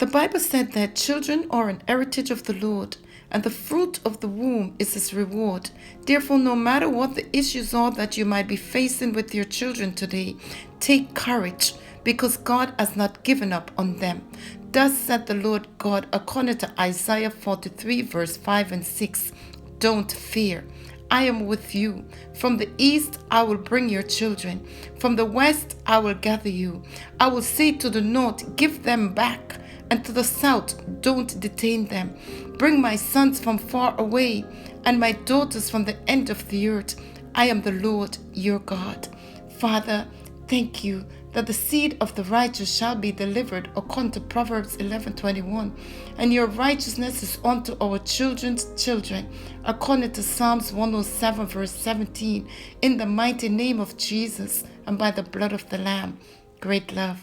Bible said that children are an heritage of the Lord, and the fruit of the womb is his reward. Therefore, no matter what the issues are that you might be facing with your children today, take courage, because God has not given up on them. Thus said the Lord God, according to Isaiah 43, verse 5 and 6. Don't fear. I am with you. From the east I will bring your children. From the west I will gather you. I will say to the north, give them back. And to the south, don't detain them. Bring my sons from far away, and my daughters from the end of the earth. I am the Lord your God. Father, thank you that the seed of the righteous shall be delivered, according to Proverbs 11:21. And your righteousness is unto our children's children, according to Psalms 107, verse 17. In the mighty name of Jesus, and by the blood of the Lamb. Great love.